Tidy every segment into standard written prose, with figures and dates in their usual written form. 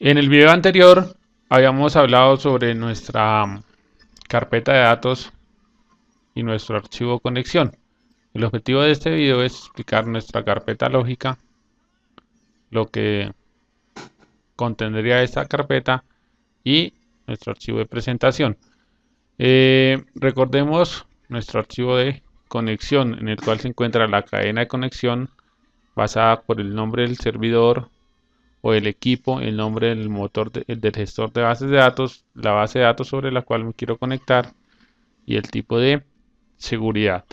En el video anterior habíamos hablado sobre nuestra carpeta de datos y nuestro archivo conexión. El objetivo de este video es explicar nuestra carpeta lógica, lo que contendría esta carpeta y nuestro archivo de presentación. Recordemos nuestro archivo de conexión, en el cual se encuentra la cadena de conexión basada por el nombre del servidor o el equipo, el nombre del motor del gestor de bases de datos, la base de datos sobre la cual me quiero conectar y el tipo de seguridad.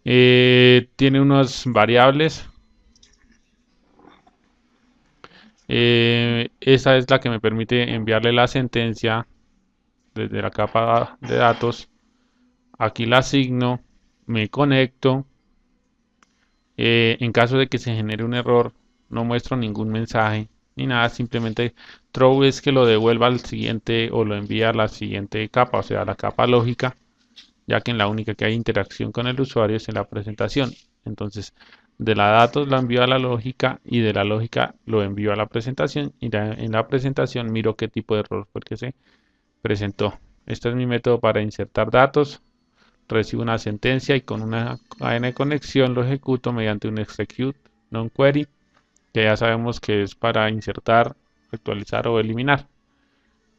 Tiene unas variables. Esa es la que me permite enviarle la sentencia desde la capa de datos. Aquí la asigno, me conecto. En caso de que se genere un error, no muestro ningún mensaje ni nada, simplemente throw es que lo devuelva al siguiente o lo envía a la siguiente capa, o sea, a la capa lógica, ya que en la única que hay interacción con el usuario es en la presentación. Entonces, de la datos la envío a la lógica y de la lógica lo envío a la presentación y en la presentación miro qué tipo de error fue el que se presentó. Este es mi método para insertar datos. Recibo una sentencia y con una cadena de conexión lo ejecuto mediante un execute non-query, que ya sabemos que es para insertar, actualizar o eliminar.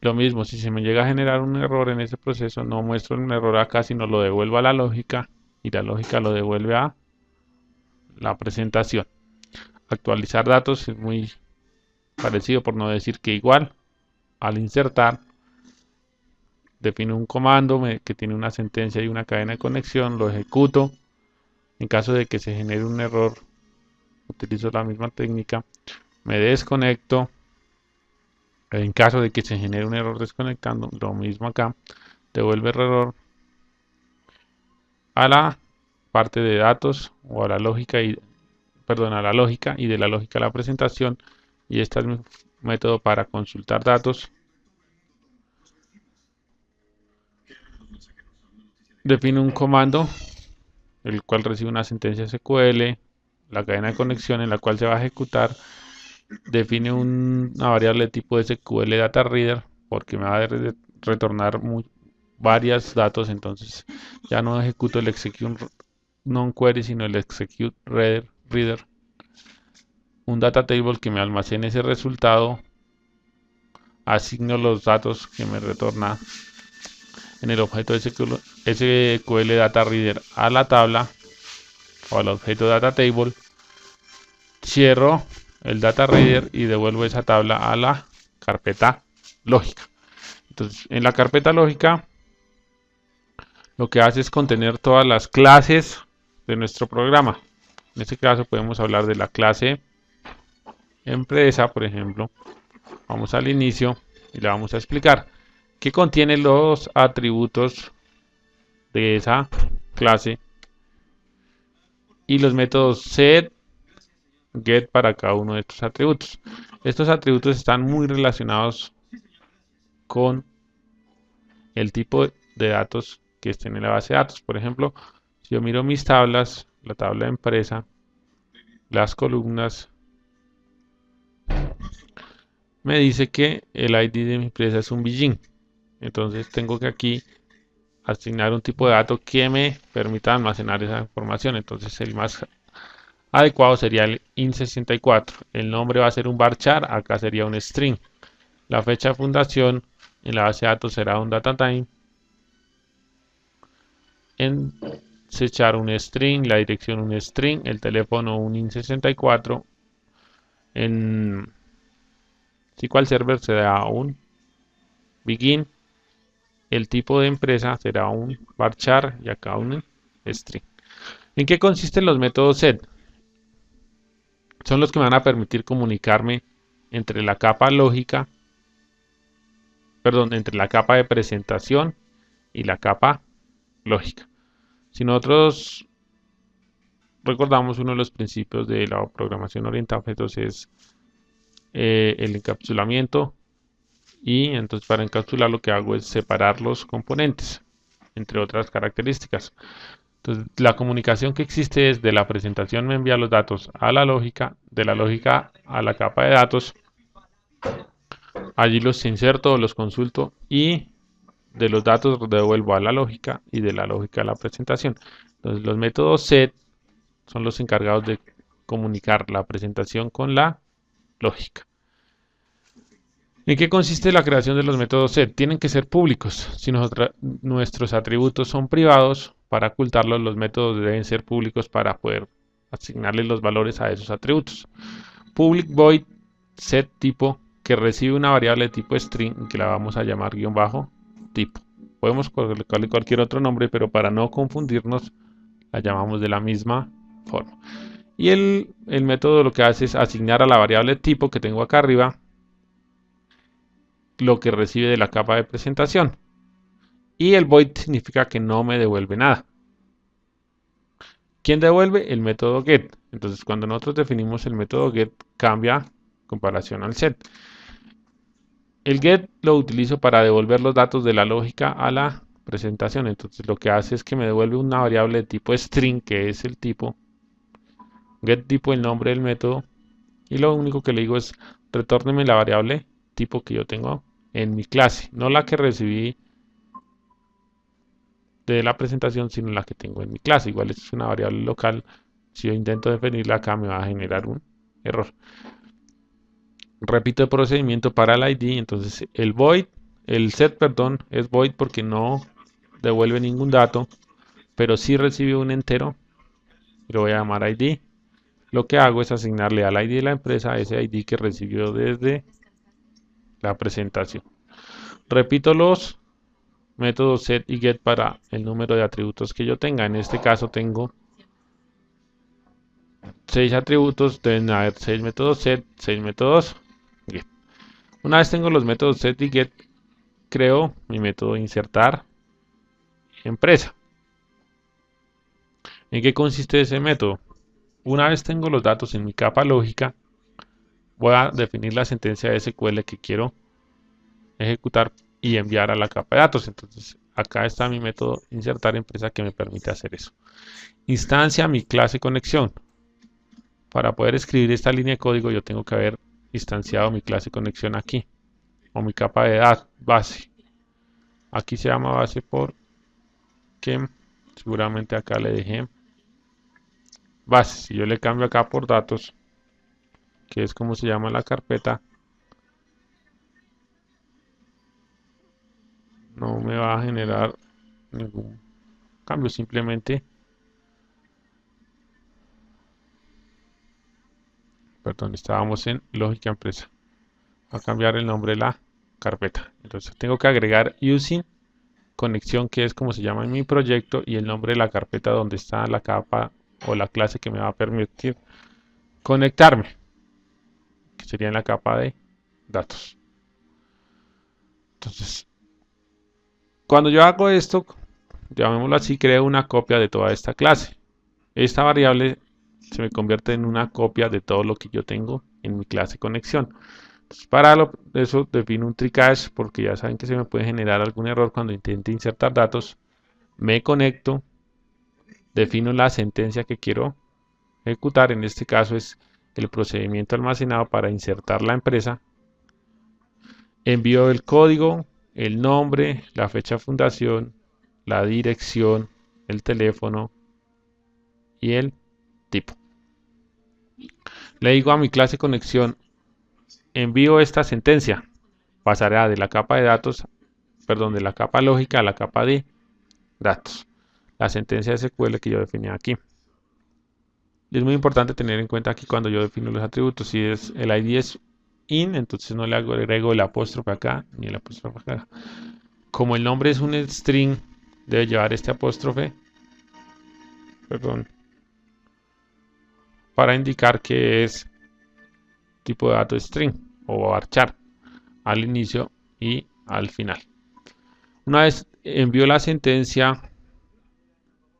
Lo mismo, si se me llega a generar un error en ese proceso, no muestro un error acá, sino lo devuelvo a la lógica y la lógica lo devuelve a la presentación. Actualizar datos es muy parecido, por no decir que igual. Al insertar, defino un comando que tiene una sentencia y una cadena de conexión, lo ejecuto. En caso de que se genere un error, utilizo la misma técnica, me desconecto. En caso de que se genere un error desconectando, lo mismo acá, devuelve el error a la parte de datos o a la lógica y perdón, a la lógica y de la lógica a la presentación, y este es mi método para consultar datos. Defino un comando el cual recibe una sentencia SQL, la cadena de conexión en la cual se va a ejecutar. Define una variable tipo SQL data reader porque me va a retornar varios datos, entonces ya no ejecuto el execute non-query sino el execute reader, un data table que me almacene ese resultado. Asigno los datos que me retorna en el objeto SQL data reader a la tabla o al objeto data table. Cierro el data reader y devuelvo esa tabla a la carpeta lógica. Entonces, en la carpeta lógica lo que hace es contener todas las clases de nuestro programa. En este caso podemos hablar de la clase empresa, por ejemplo. Vamos al inicio y le vamos a explicar qué contiene los atributos de esa clase y los métodos set, get para cada uno de estos atributos. Estos atributos están muy relacionados con el tipo de datos que estén en la base de datos. Por ejemplo, si yo miro mis tablas, la tabla de empresa, las columnas, me dice que el ID de mi empresa es un Billin. Entonces tengo que aquí asignar un tipo de dato que me permita almacenar esa información. Entonces el más adecuado sería el int64. El nombre va a ser un varchar, acá sería un string. La fecha de fundación en la base de datos será un datatime. En echar un string, la dirección un string, el teléfono un int64. En SQL Server será un begin. El tipo de empresa será un varchar y acá un string. ¿En qué consisten los métodos set? Son los que me van a permitir comunicarme entre la capa lógica, perdón, entre la capa de presentación y la capa lógica. Si nosotros recordamos, uno de los principios de la programación orientada a objetos es el encapsulamiento, y entonces para encapsular lo que hago es separar los componentes, entre otras características. Entonces la comunicación que existe es de la presentación me envía los datos a la lógica, de la lógica a la capa de datos, Allí los inserto, los consulto y de los datos devuelvo a la lógica y de la lógica a la presentación. Entonces los métodos set son los encargados de comunicar la presentación con la lógica. ¿En qué consiste la creación de los métodos set? Tienen que ser públicos. Si nuestros atributos son privados, para ocultarlos los métodos deben ser públicos para poder asignarles los valores a esos atributos. Public void set tipo que recibe una variable de tipo string que la vamos a llamar guión bajo tipo. Podemos colocarle cualquier otro nombre, pero para no confundirnos la llamamos de la misma forma. Y el método lo que hace es asignar a la variable tipo que tengo acá arriba lo que recibe de la capa de presentación. Y el void significa que no me devuelve nada. ¿Quién devuelve? El método get. Entonces cuando nosotros definimos el método get cambia en comparación al set. El get lo utilizo para devolver los datos de la lógica a la presentación. Entonces lo que hace es que me devuelve una variable de tipo string, que es el tipo. Get tipo el nombre del método. Y lo único que le digo es retórneme la variable tipo que yo tengo en mi clase. No la que recibí de la presentación, sino la que tengo en mi clase. Igual es una variable local. Si yo intento definirla acá me va a generar un error. Repito el procedimiento para el ID. Entonces el set, perdón, es void porque no devuelve ningún dato, pero sí recibe un entero. Lo voy a llamar ID. Lo que hago es asignarle al ID de la empresa ese ID que recibió desde la presentación. Repito los métodos set y get para el número de atributos que yo tenga. En este caso tengo 6 atributos, deben haber 6 métodos set, 6 métodos get. Una vez tengo los métodos set y get, creo mi método insertar empresa. ¿En qué consiste ese método? Una vez tengo los datos en mi capa lógica, voy a definir la sentencia de SQL que quiero ejecutar y enviar a la capa de datos. Entonces acá está mi método insertar empresa que me permite hacer eso. Instancia mi clase conexión. Para poder escribir esta línea de código yo tengo que haber instanciado mi clase conexión aquí, o mi capa de base. Aquí se llama base porque seguramente acá le dejé base. Si yo le cambio acá por datos, que es como se llama la carpeta, no me va a generar ningún cambio, simplemente, perdón, estábamos en lógica empresa, va a cambiar el nombre de la carpeta. Entonces tengo que agregar using conexión, que es como se llama en mi proyecto, y el nombre de la carpeta donde está la capa o la clase que me va a permitir conectarme, que sería en la capa de datos. Entonces, cuando yo hago esto, llamémoslo así, creo una copia de toda esta clase. Esta variable se me convierte en una copia de todo lo que yo tengo en mi clase conexión. Entonces, para eso defino un tricache, porque ya saben que se me puede generar algún error cuando intente insertar datos. Me conecto, defino la sentencia que quiero ejecutar. En este caso es el procedimiento almacenado para insertar la empresa. Envío el código, el nombre, la fecha de fundación, la dirección, el teléfono y el tipo. Le digo a mi clase conexión, envío esta sentencia, pasará de la capa de datos, perdón, de la capa lógica a la capa de datos. La sentencia SQL que yo definí aquí. Y es muy importante tener en cuenta aquí cuando yo defino los atributos, si es el ID es in, entonces no le agrego el apóstrofe acá ni el apóstrofe acá. Como el nombre es un string, debe llevar este apóstrofe, perdón, para indicar que es tipo de dato string o varchar al inicio y al final. Una vez envío la sentencia,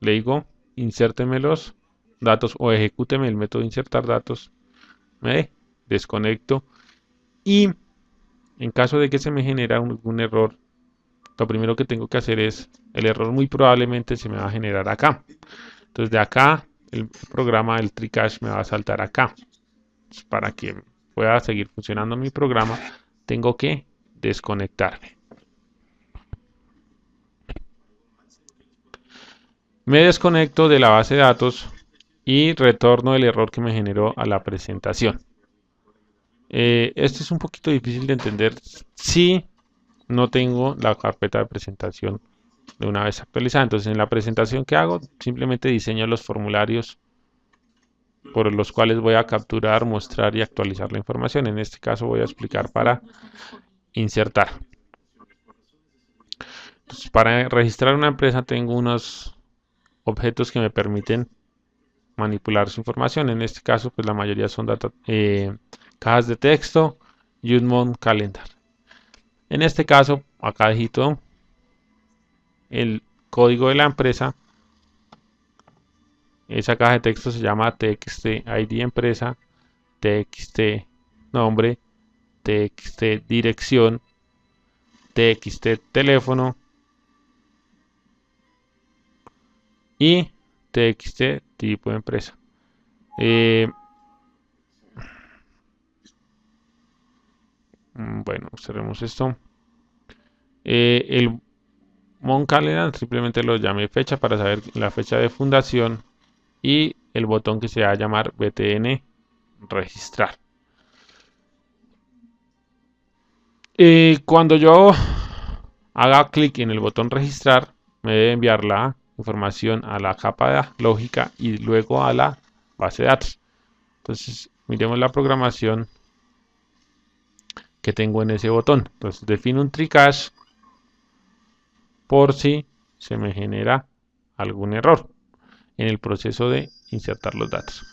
le digo insérteme los datos o ejecúteme el método insertar datos, me desconecto y en caso de que se me genere algún error, lo primero que tengo que hacer es, el error muy probablemente se me va a generar acá. Entonces de acá el programa del tricache me va a saltar acá. Entonces, para que pueda seguir funcionando mi programa, tengo que desconectarme. Me desconecto de la base de datos y retorno el error que me generó a la presentación. Esto es un poquito difícil de entender si no tengo la carpeta de presentación de una vez actualizada. Entonces, en la presentación que hago, simplemente diseño los formularios por los cuales voy a capturar, mostrar y actualizar la información. En este caso voy a explicar para insertar. Entonces, para registrar una empresa tengo unos objetos que me permiten manipular su información. En este caso, pues la mayoría son cajas de texto y un Mon Calendar. En este caso, acá digito el código de la empresa. Esa caja de texto se llama txt id empresa, txt nombre, txt dirección, txt teléfono y txt tipo de empresa. Bueno, observemos esto. El Mon Calendar simplemente lo llamé fecha para saber la fecha de fundación y el botón que se va a llamar btn registrar. Cuando yo haga clic en el botón registrar, me debe enviar la información a la capa lógica y luego a la base de datos. Entonces, miremos la programación que tengo en ese botón. Entonces, defino un tricache por si se me genera algún error en el proceso de insertar los datos.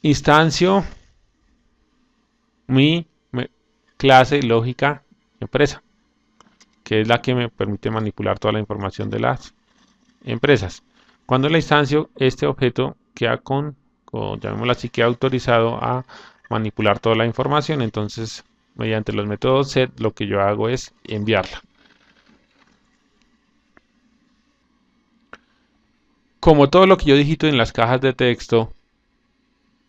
Instancio mi clase lógica empresa, que es la que me permite manipular toda la información de las empresas. Cuando la instancio, este objeto queda llamémoslo así, queda autorizado a manipular toda la información. Entonces, mediante los métodos set, lo que yo hago es enviarla. Como todo lo que yo digito en las cajas de texto,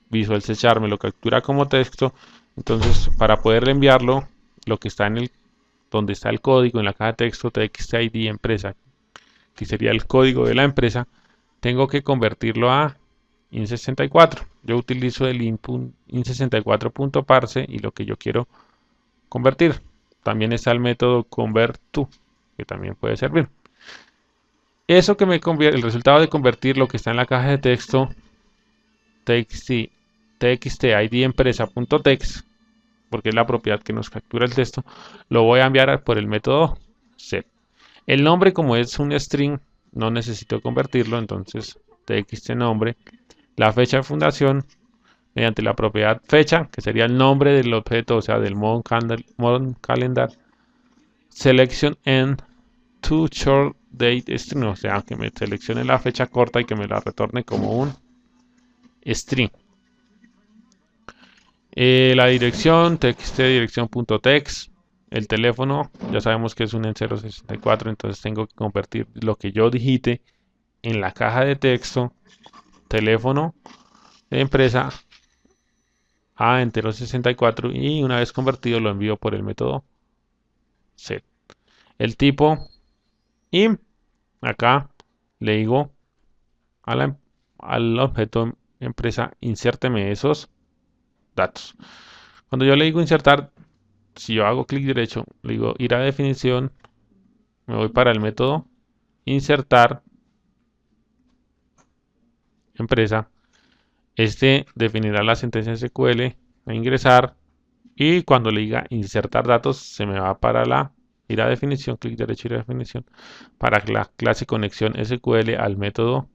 Visual C# me lo captura como texto. Entonces, para poder enviarlo, lo que está donde está el código en la caja de texto txt id empresa, que sería el código de la empresa, tengo que convertirlo a int64. Yo utilizo el input int64.parse y lo que yo quiero convertir. También está el método convertTo, que también puede servir. Eso que me convierte, el resultado de convertir lo que está en la caja de texto txt id empresa.text, porque es la propiedad que nos captura el texto, lo voy a enviar por el método set. El nombre, como es un string, no necesito convertirlo, entonces txt nombre, la fecha de fundación, mediante la propiedad fecha, que sería el nombre del objeto, o sea, del Mon Calendar, selection and to short date string, o sea, que me seleccione la fecha corta y que me la retorne como un string. La dirección, txt dirección.text, el teléfono, ya sabemos que es un en064, entonces tengo que convertir lo que yo digite en la caja de texto, teléfono de empresa, a entero 64 y una vez convertido lo envío por el método set. El tipo y acá le digo al objeto empresa, insérteme esos datos. Cuando yo le digo insertar, si yo hago clic derecho, le digo ir a definición, me voy para el método insertar empresa. Este definirá la sentencia SQL a ingresar y cuando le diga insertar datos se me va para ir a definición, clic derecho, ir a definición, para la clase conexión SQL al método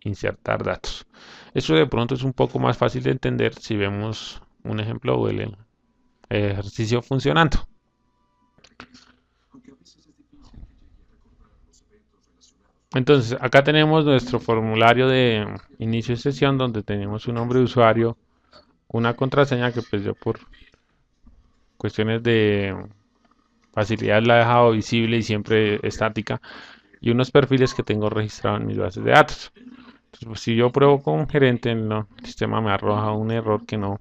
insertar datos. Esto de pronto es un poco más fácil de entender si vemos un ejemplo o el ejercicio funcionando. Entonces, acá tenemos nuestro formulario de inicio de sesión donde tenemos un nombre de usuario, una contraseña que pues yo por cuestiones de facilidad la he dejado visible y siempre estática y unos perfiles que tengo registrados en mis bases de datos. Entonces, pues, si yo pruebo con gerente, el sistema me arroja un error que no.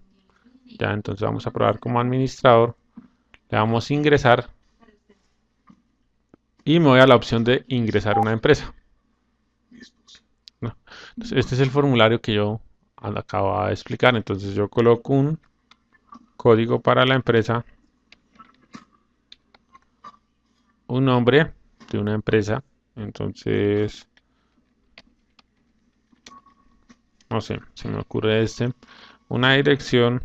Ya, entonces vamos a probar como administrador. Le damos ingresar y me voy a la opción de ingresar una empresa. ¿No? Entonces, este es el formulario que yo acabo de explicar. Entonces yo coloco un código para la empresa, un nombre de una empresa. Entonces, no sé, se me ocurre una dirección,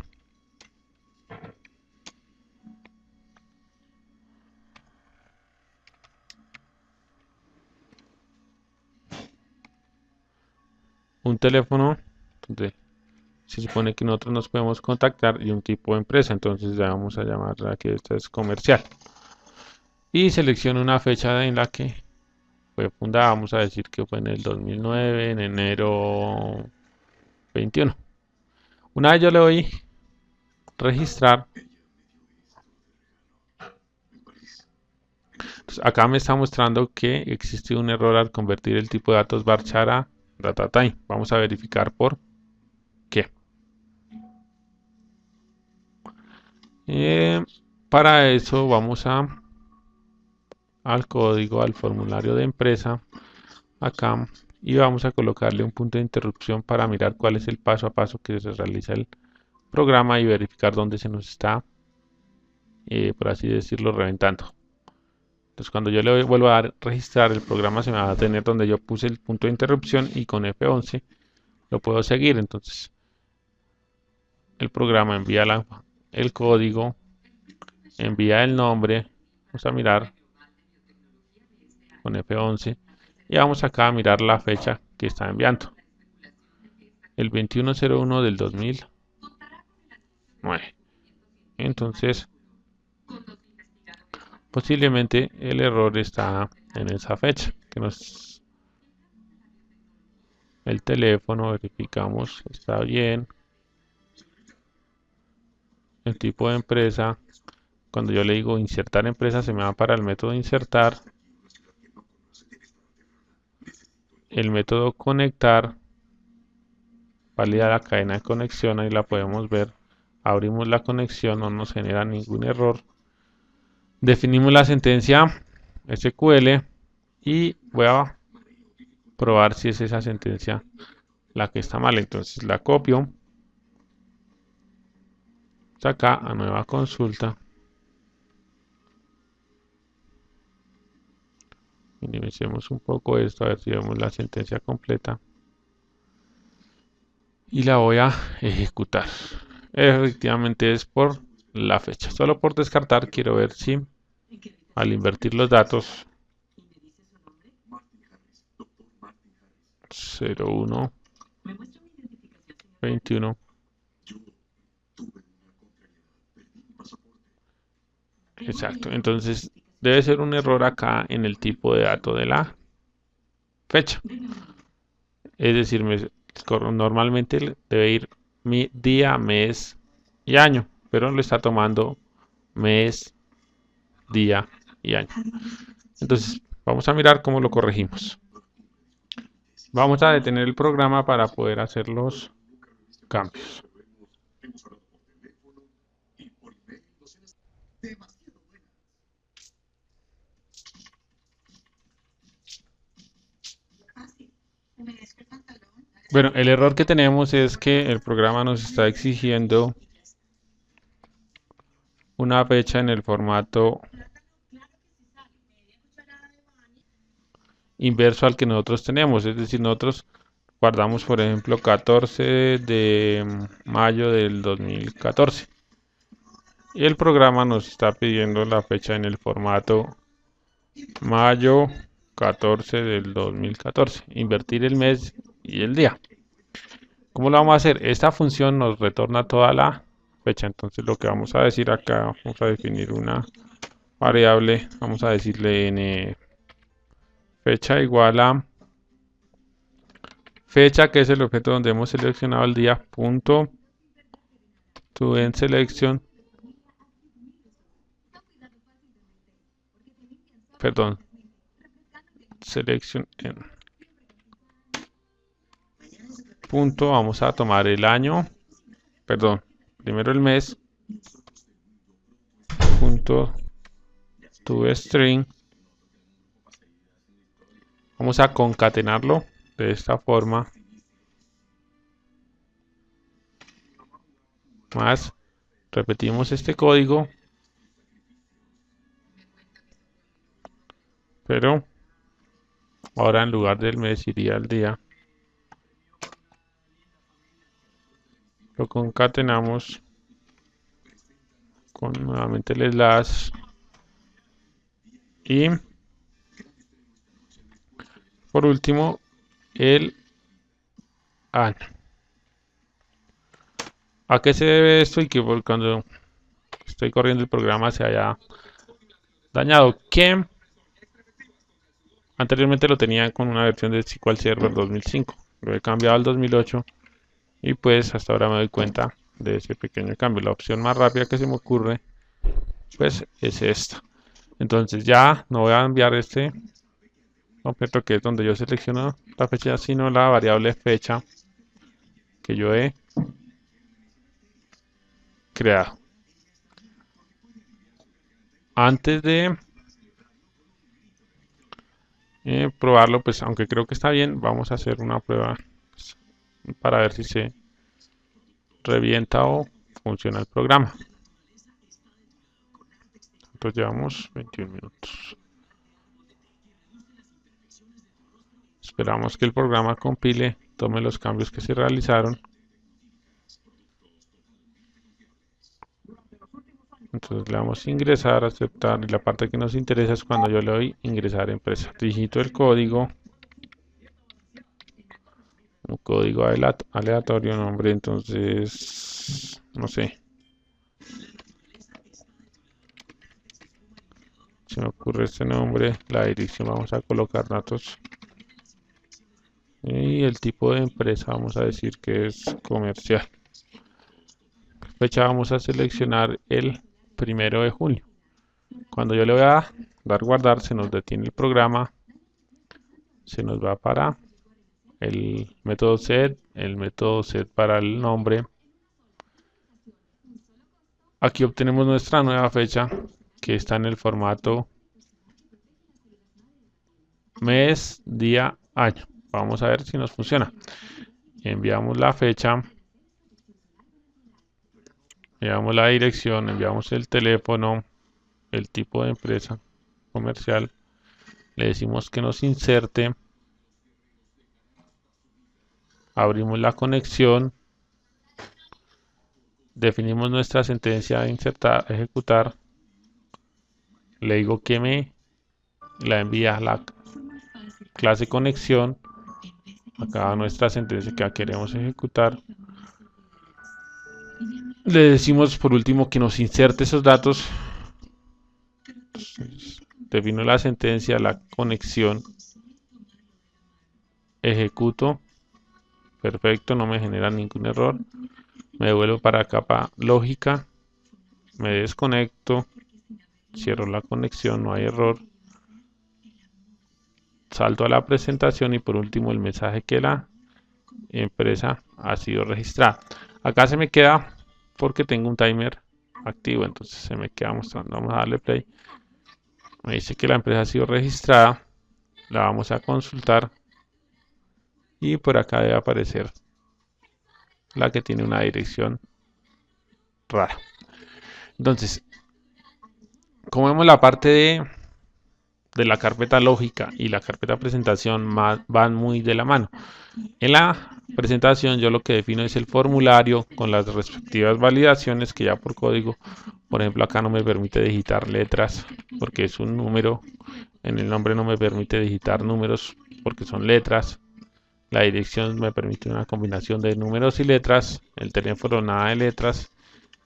un teléfono, donde se supone que nosotros nos podemos contactar, y un tipo de empresa. Entonces ya vamos a llamarla que esta es comercial. Y selecciono una fecha en la que fue fundada. Vamos a decir que fue en el 2009, en enero 21. Una vez yo le doy registrar, entonces acá me está mostrando que existe un error al convertir el tipo de datos varchar a DataTime. Vamos a verificar por qué. Eh, para eso vamos al código, al formulario de empresa, acá, y vamos a colocarle un punto de interrupción para mirar cuál es el paso a paso que se realiza el programa y verificar dónde se nos está, por así decirlo, reventando. Entonces cuando yo le vuelvo a dar registrar, el programa se me va a tener donde yo puse el punto de interrupción, y con F11 lo puedo seguir. Entonces el programa envía el código, envía el nombre, vamos a mirar con F11 y vamos acá a mirar la fecha que está enviando, el 21/01 del 2009. Entonces posiblemente el error está en esa fecha, que el teléfono, verificamos, está bien, el tipo de empresa. Cuando yo le digo insertar empresa, se me va para el método insertar, el método conectar, valida la cadena de conexión, ahí la podemos ver. Abrimos la conexión, no nos genera ningún error. Definimos la sentencia SQL y voy a probar si es esa sentencia la que está mal. Entonces la copio acá a nueva consulta. Minimicemos un poco esto, a ver si vemos la sentencia completa. Y la voy a ejecutar. Efectivamente es por la fecha. Solo por descartar, quiero ver si al invertir los datos 01 21. Exacto. Entonces debe ser un error acá en el tipo de dato de la fecha. Es decir, normalmente debe ir mi día, mes y año, pero lo está tomando mes, día y año. Entonces vamos a mirar cómo lo corregimos. Vamos a detener el programa para poder hacer los cambios. Bueno, el error que tenemos es que el programa nos está exigiendo una fecha en el formato inverso al que nosotros tenemos. Es decir, nosotros guardamos, por ejemplo, 14 de mayo del 2014. Y el programa nos está pidiendo la fecha en el formato mayo 14 del 2014. Invertir el mes y el día. ¿Cómo lo vamos a hacer? Esta función nos retorna toda la fecha. Entonces lo que vamos a decir acá, vamos a definir una variable. Vamos a decirle n fecha igual a fecha, que es el objeto donde hemos seleccionado el día, punto to end selection, perdón, selection en punto, vamos a tomar el año, perdón, primero el mes toString. Vamos a concatenarlo de esta forma. Más, repetimos este código, pero ahora en lugar del mes iría el día. Lo concatenamos con nuevamente el slash y por último el año. ¿A qué se debe esto? Y que cuando estoy corriendo el programa se haya dañado. Que anteriormente lo tenía con una versión de SQL Server 2005. Lo he cambiado al 2008 y pues hasta ahora me doy cuenta de ese pequeño cambio. La opción más rápida que se me ocurre pues es esta. Entonces ya no voy a enviar este objeto que es donde yo selecciono la fecha, sino la variable fecha que yo he creado. Antes de probarlo, pues aunque creo que está bien, vamos a hacer una prueba pues, para ver si se revienta o funciona el programa. Entonces llevamos 21 minutos. Esperamos que el programa compile, tome los cambios que se realizaron. Entonces le damos ingresar, aceptar, y la parte que nos interesa es cuando yo le doy ingresar a empresa. Digito el código, un código aleatorio, nombre, entonces, no sé. Se me ocurre este nombre, la dirección, vamos a colocar datos. Y el tipo de empresa, vamos a decir que es comercial. Fecha, vamos a seleccionar el 1 de junio. Cuando yo le voy a dar guardar, se nos detiene el programa. Se nos va para el método set para el nombre. Aquí obtenemos nuestra nueva fecha que está en el formato mes, día, año. Vamos a ver si nos funciona. Enviamos la fecha, enviamos la dirección, enviamos el teléfono, el tipo de empresa comercial. Le decimos que nos inserte. Abrimos la conexión. Definimos nuestra sentencia de insertar, ejecutar. Le digo que me la envía a la clase conexión. Acá nuestra sentencia que queremos ejecutar. Le decimos por último que nos inserte esos datos. Entonces, defino la sentencia, la conexión. Ejecuto. Perfecto, no me genera ningún error. Me devuelvo para capa lógica. Me desconecto. Cierro la conexión, no hay error. Salto a la presentación y por último el mensaje que la empresa ha sido registrada. Acá se me queda porque tengo un timer activo, entonces se me queda mostrando. Vamos a darle play. Me dice que la empresa ha sido registrada. La vamos a consultar y por acá debe aparecer la que tiene una dirección rara. Entonces, como vemos, la parte de la carpeta lógica y la carpeta presentación van muy de la mano. En la presentación yo lo que defino es el formulario con las respectivas validaciones que ya por código, por ejemplo, acá no me permite digitar letras porque es un número. En el nombre no me permite digitar números porque son letras. La dirección me permite una combinación de números y letras. El teléfono nada de letras.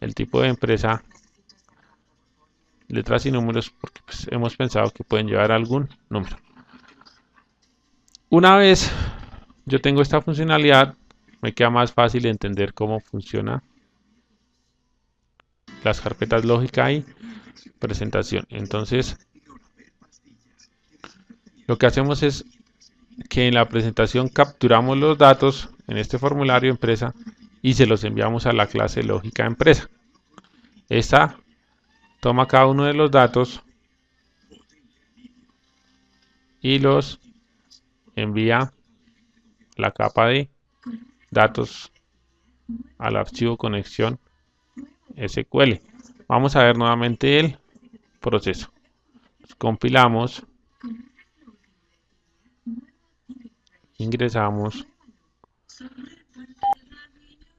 El tipo de empresa, letras y números, porque pues, hemos pensado que pueden llevar algún número. Una vez yo tengo esta funcionalidad, me queda más fácil entender cómo funciona las carpetas lógica y presentación. Entonces, lo que hacemos es que en la presentación capturamos los datos en este formulario empresa y se los enviamos a la clase lógica empresa. Esta toma cada uno de los datos y los envía la capa de datos al archivo conexión SQL. Vamos a ver nuevamente el proceso. Compilamos, ingresamos.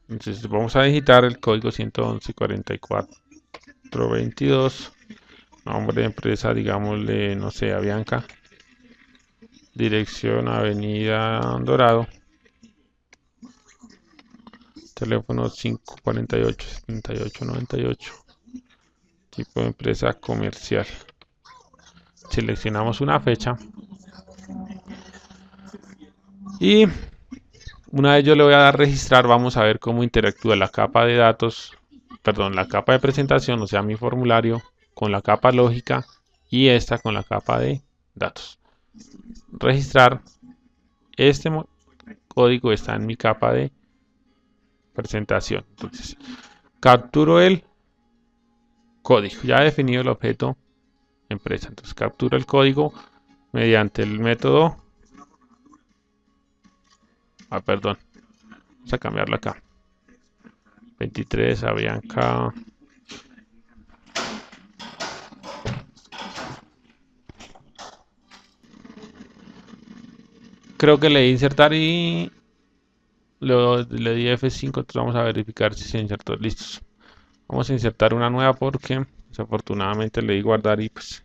Entonces vamos a digitar el código 111.44.22. Nombre de empresa, digámosle, no sé, Avianca. Dirección Avenida Dorado. Teléfono 548-7898. Tipo de empresa comercial. Seleccionamos una fecha. Y una vez yo le voy a dar registrar, vamos a ver cómo interactúa la capa de datos, perdón, la capa de presentación, o sea, mi formulario, con la capa lógica y esta con la capa de datos. Registrar. Este código está en mi capa de presentación. Entonces, capturo el código. Ya he definido el objeto empresa. Entonces, capturo el código mediante el método. Perdón. Vamos a cambiarlo acá. 23, Avianca. Creo que le di insertar y le di F5. Entonces vamos a verificar si se insertó. Listos. Vamos a insertar una nueva porque desafortunadamente le di guardar y pues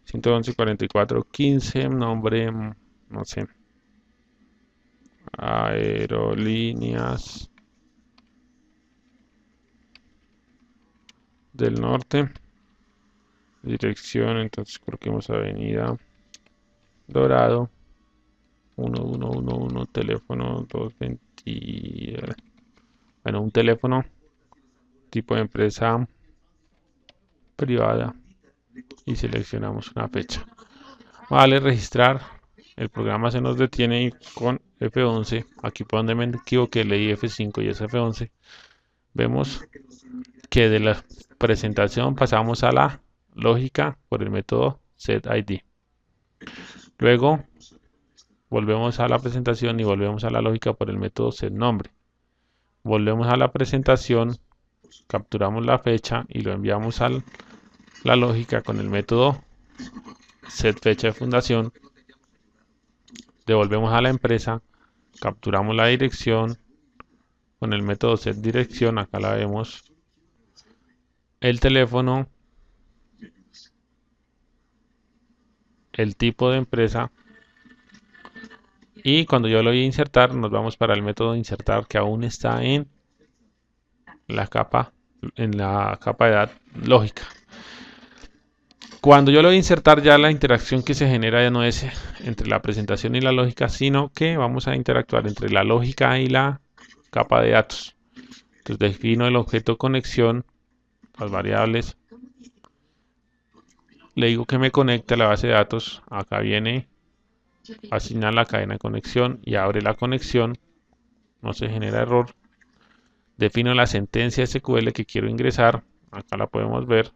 111.44.15, nombre, no sé, Aerolíneas del Norte, dirección, entonces coloquemos Avenida Dorado, 1111, teléfono 220, bueno, un teléfono tipo de empresa privada y seleccionamos una fecha. Vale, registrar. El programa se nos detiene y con F11, aquí por donde me equivoqué, leí F5 y es F11. Vemos que de la presentación pasamos a la lógica por el método setID. Luego volvemos a la presentación y volvemos a la lógica por el método setNombre. Volvemos a la presentación, capturamos la fecha y lo enviamos a la lógica con el método setFecha de fundación. Devolvemos a la empresa, capturamos la dirección con el método setDirección, acá la vemos, el teléfono, el tipo de empresa, y cuando yo lo voy a insertar nos vamos para el método insertar que aún está en la capa de edad lógica. Cuando yo lo voy a insertar, ya la interacción que se genera ya no es entre la presentación y la lógica, sino que vamos a interactuar entre la lógica y la capa de datos. Entonces defino el objeto conexión, las variables, le digo que me conecte a la base de datos, acá viene asignar la cadena de conexión y abre la conexión, no se genera error. Defino la sentencia SQL que quiero ingresar, acá la podemos ver.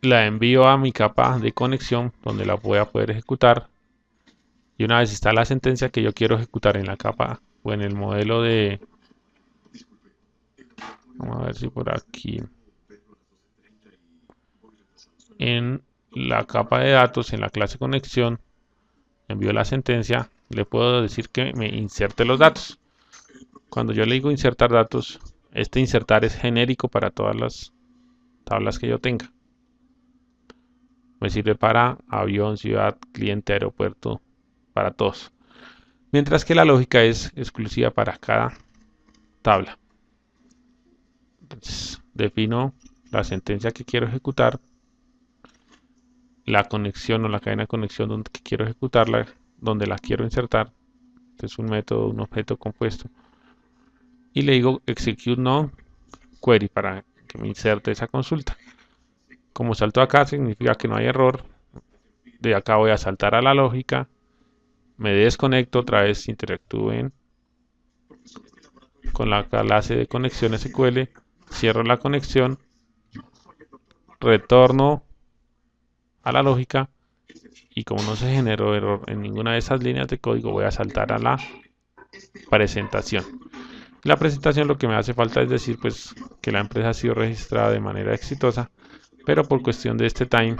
La envío a mi capa de conexión donde la voy a poder ejecutar. Y una vez está la sentencia que yo quiero ejecutar en la capa o en el modelo de... Vamos a ver si por aquí. En la capa de datos, en la clase conexión, envío la sentencia. Le puedo decir que me inserte los datos. Cuando yo le digo insertar datos, este insertar es genérico para todas las tablas que yo tenga. Me sirve para avión, ciudad, cliente, aeropuerto, para todos. Mientras que la lógica es exclusiva para cada tabla. Entonces, defino la sentencia que quiero ejecutar, la conexión o la cadena de conexión donde quiero ejecutarla, donde la quiero insertar. Este es un método, un objeto compuesto. Y le digo execute no query para que me inserte esa consulta. Como salto acá significa que no hay error. De acá voy a saltar a la lógica. Me desconecto otra vez, interactúen con la clase de conexión SQL, cierro la conexión, retorno a la lógica y como no se generó error en ninguna de esas líneas de código, voy a saltar a la presentación. La presentación lo que me hace falta es decir pues que la empresa ha sido registrada de manera exitosa, pero por cuestión de este time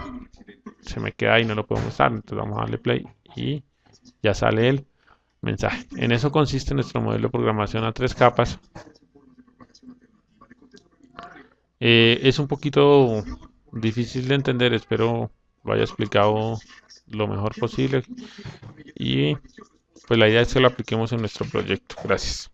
se me queda ahí, no lo puedo mostrar. Entonces vamos a darle play y ya sale el mensaje. En eso consiste nuestro modelo de programación a 3 capas. Es un poquito difícil de entender, espero lo haya explicado lo mejor posible y pues la idea es que lo apliquemos en nuestro proyecto. Gracias.